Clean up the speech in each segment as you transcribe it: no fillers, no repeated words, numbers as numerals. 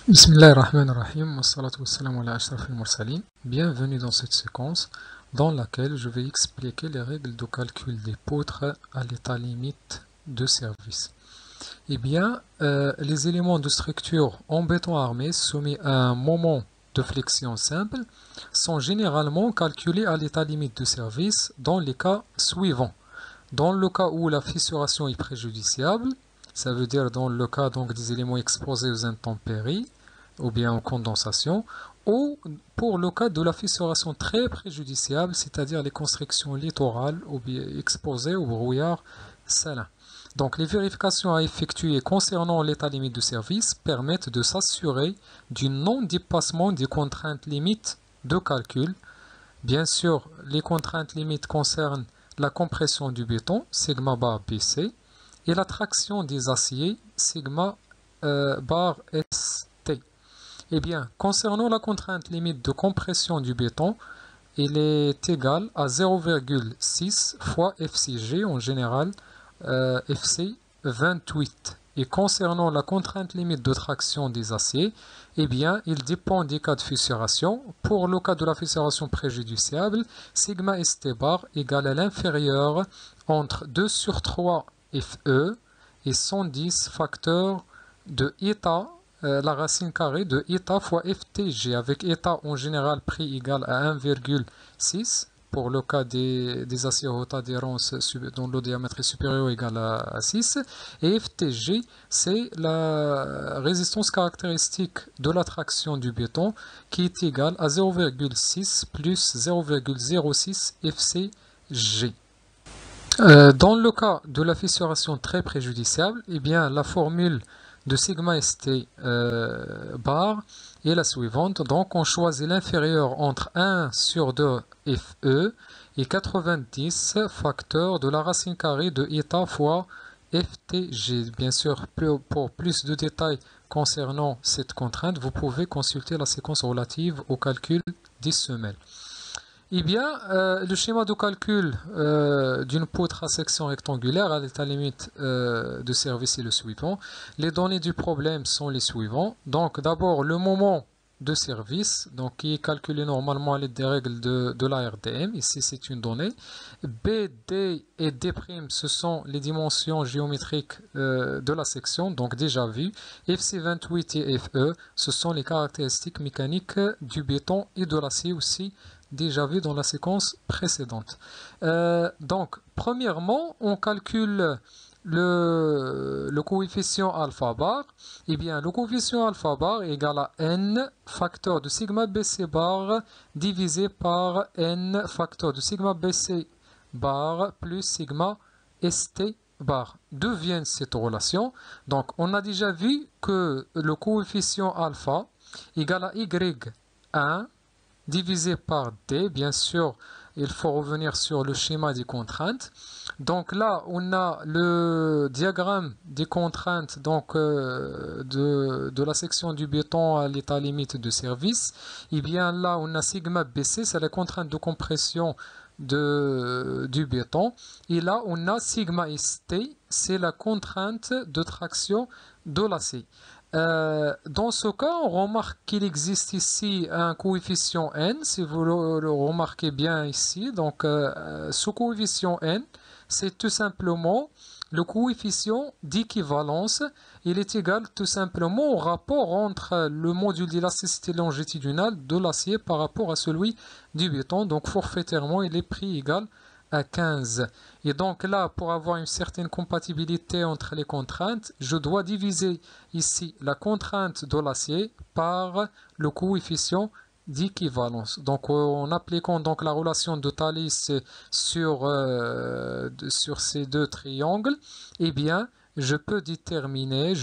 Bismillahirrahmanirrahim, wassalatu wassalamu ala ashrafil mursalin. Bienvenue dans cette séquence dans laquelle je vais expliquer les règles de calcul des poutres à l'état limite de service. Les éléments de structure en béton armé soumis à un moment de flexion simple sont généralement calculés à l'état limite de service dans les cas suivants. Dans le cas où la fissuration est préjudiciable, ça veut dire dans le cas donc des éléments exposés aux intempéries ou bien aux condensations, ou pour le cas de la fissuration très préjudiciable, c'est-à-dire les constructions littorales ou bien exposées au brouillard salin. Donc les vérifications à effectuer concernant l'état limite de service permettent de s'assurer du non-dépassement des contraintes limites de calcul. Bien sûr, les contraintes limites concernent la compression du béton, sigma bar BC, et la traction des aciers, sigma bar ST. Concernant la contrainte limite de compression du béton, il est égal à 0,6 fois FCG, en général FC 28. Et concernant la contrainte limite de traction des aciers, il dépend des cas de fissuration. Pour le cas de la fissuration préjudiciable, sigma ST bar égale à l'inférieur entre 2 sur 3 FE et 110 facteurs de eta, la racine carrée de eta fois FTG, avec eta en général pris égal à 1,6 pour le cas des aciers à haute adhérence dont le diamètre est supérieur ou égal à 6, et FTG c'est la résistance caractéristique de la traction du béton qui est égale à 0,6 plus 0,06 FCG. Dans le cas de la fissuration très préjudiciable, la formule de sigma ST bar est la suivante. Donc on choisit l'inférieur entre 1 sur 2 FE et 90 facteurs de la racine carrée de eta fois FTG. Bien sûr, pour plus de détails concernant cette contrainte, vous pouvez consulter la séquence relative au calcul des semelles. Le schéma de calcul d'une poutre à section rectangulaire à l'état limite de service est le suivant. Les données du problème sont les suivants. Donc d'abord le moment de service, donc qui est calculé normalement à l'aide des règles de la RDM. Ici c'est une donnée. B, D et D', ce sont les dimensions géométriques de la section, donc déjà vues. FC28 et FE, ce sont les caractéristiques mécaniques du béton et de l'acier aussi, déjà vu dans la séquence précédente. Donc, premièrement, on calcule le coefficient alpha bar. Le coefficient alpha bar est égal à n facteur de sigma BC bar divisé par n facteur de sigma BC bar plus sigma ST bar. D'où vient cette relation? Donc, on a déjà vu que le coefficient alpha est égal à y1 divisé par d. Bien sûr, il faut revenir sur le schéma des contraintes. Donc là, on a le diagramme des contraintes de la section du béton à l'état limite de service. Là, on a sigma BC, c'est la contrainte de compression du béton. Et là, on a sigma ST, c'est la contrainte de traction de l'acier. Dans ce cas, on remarque qu'il existe ici un coefficient n, si vous le remarquez bien ici. Donc, ce coefficient n, c'est tout simplement le coefficient d'équivalence. Il est égal tout simplement au rapport entre le module d'élasticité longitudinale de l'acier par rapport à celui du béton. Donc, forfaitairement, il est pris égal à 15. Et donc là, pour avoir une certaine compatibilité entre les contraintes, je dois diviser ici la contrainte de l'acier par le coefficient d'équivalence. Donc en appliquant donc la relation de Thalès sur ces deux triangles, je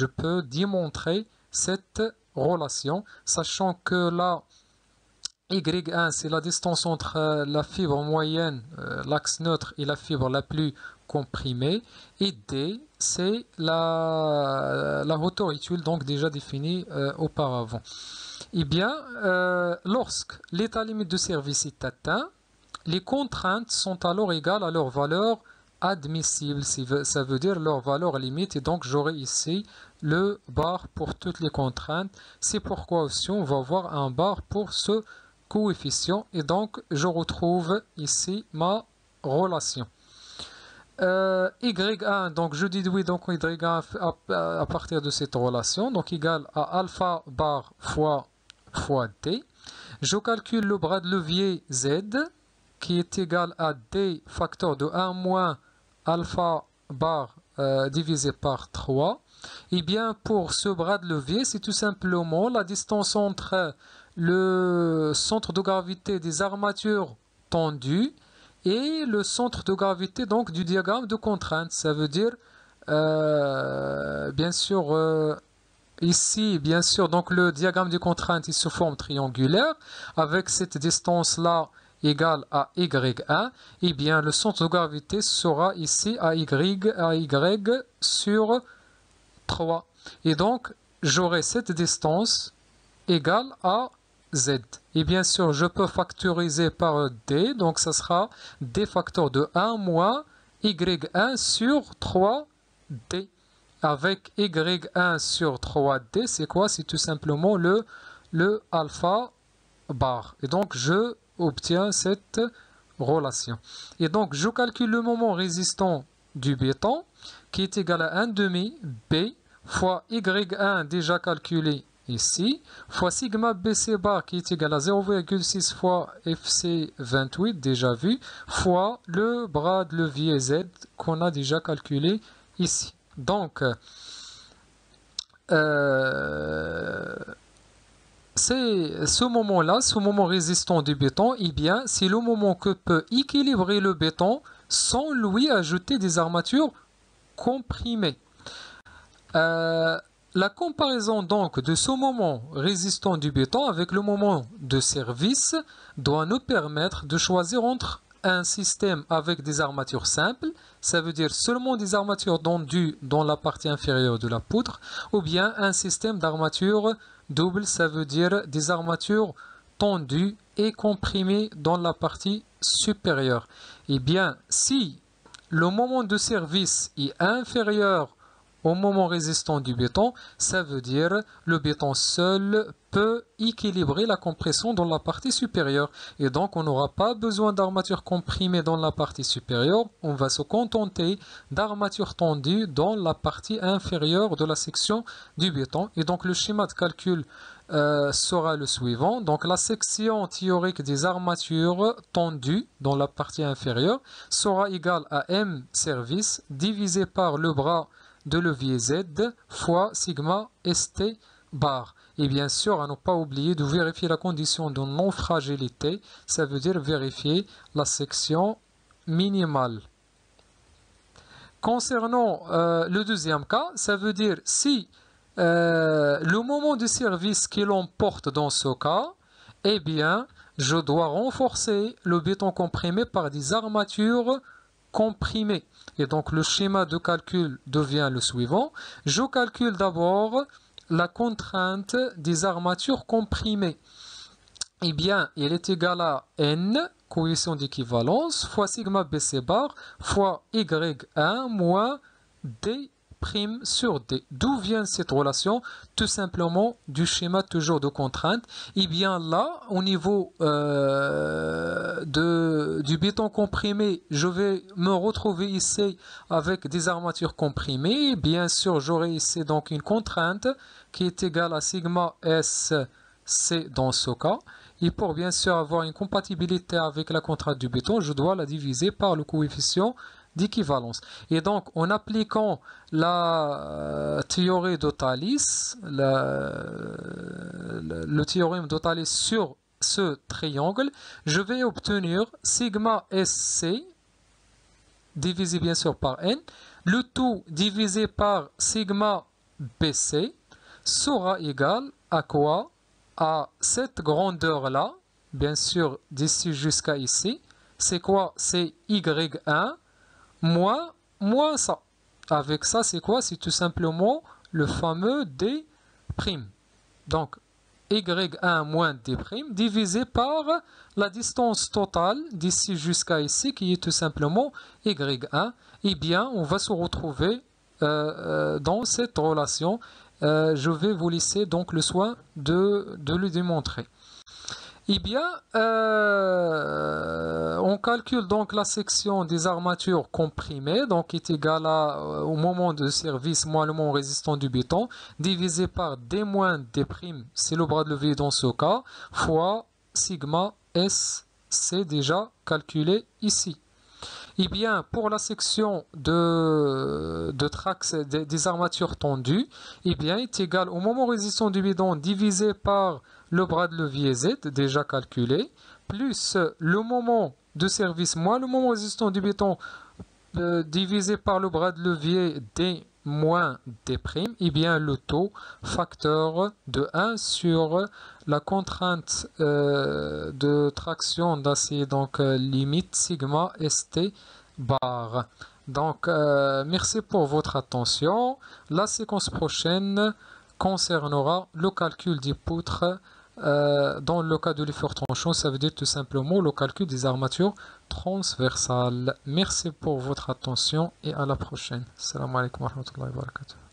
peux démontrer cette relation, sachant que là, Y1, c'est la distance entre la fibre moyenne, l'axe neutre, et la fibre la plus comprimée. Et D, c'est la hauteur utile, donc déjà définie auparavant. Lorsque l'état limite de service est atteint, les contraintes sont alors égales à leur valeur admissibles, ça veut dire leur valeur limite, et donc j'aurai ici le bar pour toutes les contraintes. C'est pourquoi aussi on va voir un bar pour ce coefficient, et donc je retrouve ici ma relation. Y1, donc je déduis donc Y1 à partir de cette relation, donc égal à alpha bar fois D. Je calcule le bras de levier Z, qui est égal à D facteur de 1 moins alpha bar divisé par 3. Et bien pour ce bras de levier, c'est tout simplement la distance entre le centre de gravité des armatures tendues et le centre de gravité donc du diagramme de contrainte. Ça veut dire bien sûr ici bien sûr donc le diagramme de contrainte il se forme triangulaire avec cette distance là égale à y1, et bien le centre de gravité sera ici à y sur 3, et donc j'aurai cette distance égale à Z. Et bien sûr, je peux factoriser par D, donc ça sera D facteur de 1 moins Y1 sur 3D. Avec Y1 sur 3D, c'est quoi? C'est tout simplement le alpha bar. Et donc, je obtiens cette relation. Et donc, je calcule le moment résistant du béton, qui est égal à 1 demi B fois Y1 déjà calculé ici, fois sigma BC bar qui est égal à 0,6 fois FC28 déjà vu, fois le bras de levier Z qu'on a déjà calculé ici. Donc, c'est ce moment-là, ce moment résistant du béton, eh bien, c'est le moment que peut équilibrer le béton sans lui ajouter des armatures comprimées. La comparaison donc de ce moment résistant du béton avec le moment de service doit nous permettre de choisir entre un système avec des armatures simples, ça veut dire seulement des armatures tendues dans la partie inférieure de la poutre, ou bien un système d'armature double, ça veut dire des armatures tendues et comprimées dans la partie supérieure. Et bien, si le moment de service est inférieur au moment résistant du béton, ça veut dire le béton seul peut équilibrer la compression dans la partie supérieure. Et donc, on n'aura pas besoin d'armature comprimée dans la partie supérieure. On va se contenter d'armature tendue dans la partie inférieure de la section du béton. Et donc, le schéma de calcul sera le suivant. Donc, la section théorique des armatures tendues dans la partie inférieure sera égale à M service divisé par le bras de levier Z fois sigma ST bar. Et bien sûr, à ne pas oublier de vérifier la condition de non-fragilité, ça veut dire vérifier la section minimale. Concernant le deuxième cas, ça veut dire si le moment de service qui l'emporte dans ce cas, eh bien, je dois renforcer le béton comprimé par des armatures comprimées. Et donc le schéma de calcul devient le suivant. Je calcule d'abord la contrainte des armatures comprimées. Eh bien, il est égal à N, coefficient d'équivalence, fois sigma BC bar, fois Y1 moins D' sur D. D'où vient cette relation? Tout simplement du schéma toujours de contrainte. Et bien là, au niveau du béton comprimé, je vais me retrouver ici avec des armatures comprimées. Bien sûr, j'aurai ici donc une contrainte qui est égale à sigma SC dans ce cas. Et pour bien sûr avoir une compatibilité avec la contrainte du béton, je dois la diviser par le coefficient d'équivalence. Et donc, en appliquant la théorie de Thalès, le théorème de Thalès sur ce triangle, je vais obtenir sigma SC divisé bien sûr par N, le tout divisé par sigma BC sera égal à quoi? À cette grandeur-là, bien sûr d'ici jusqu'à ici. C'est quoi? C'est Y1 moins ça. Avec ça, c'est quoi? C'est tout simplement le fameux D'. Donc, y1 moins d' divisé par la distance totale d'ici jusqu'à ici qui est tout simplement y1. Eh bien, on va se retrouver dans cette relation. Je vais vous laisser donc le soin de le démontrer. Eh bien, on calcule donc la section des armatures comprimées, donc qui est égale au moment de service moins le moment résistant du béton, divisé par d moins d', c'est le bras de levier dans ce cas, fois sigma S, c'est déjà calculé ici. Eh bien, pour la section des armatures tendues, eh bien, est égal au moment résistant du bidon divisé par le bras de levier Z, déjà calculé, plus le moment de service moins le moment résistant du béton divisé par le bras de levier D moins D', eh bien le taux facteur de 1 sur la contrainte de traction d'acier, donc limite sigma ST bar. Donc merci pour votre attention. La séquence prochaine concernera le calcul des poutres. Dans le cas de l'effort tranchant, ça veut dire tout simplement le calcul des armatures transversales. Merci pour votre attention et à la prochaine. Salam alaikum wa rahmatullahi wa barakatuh.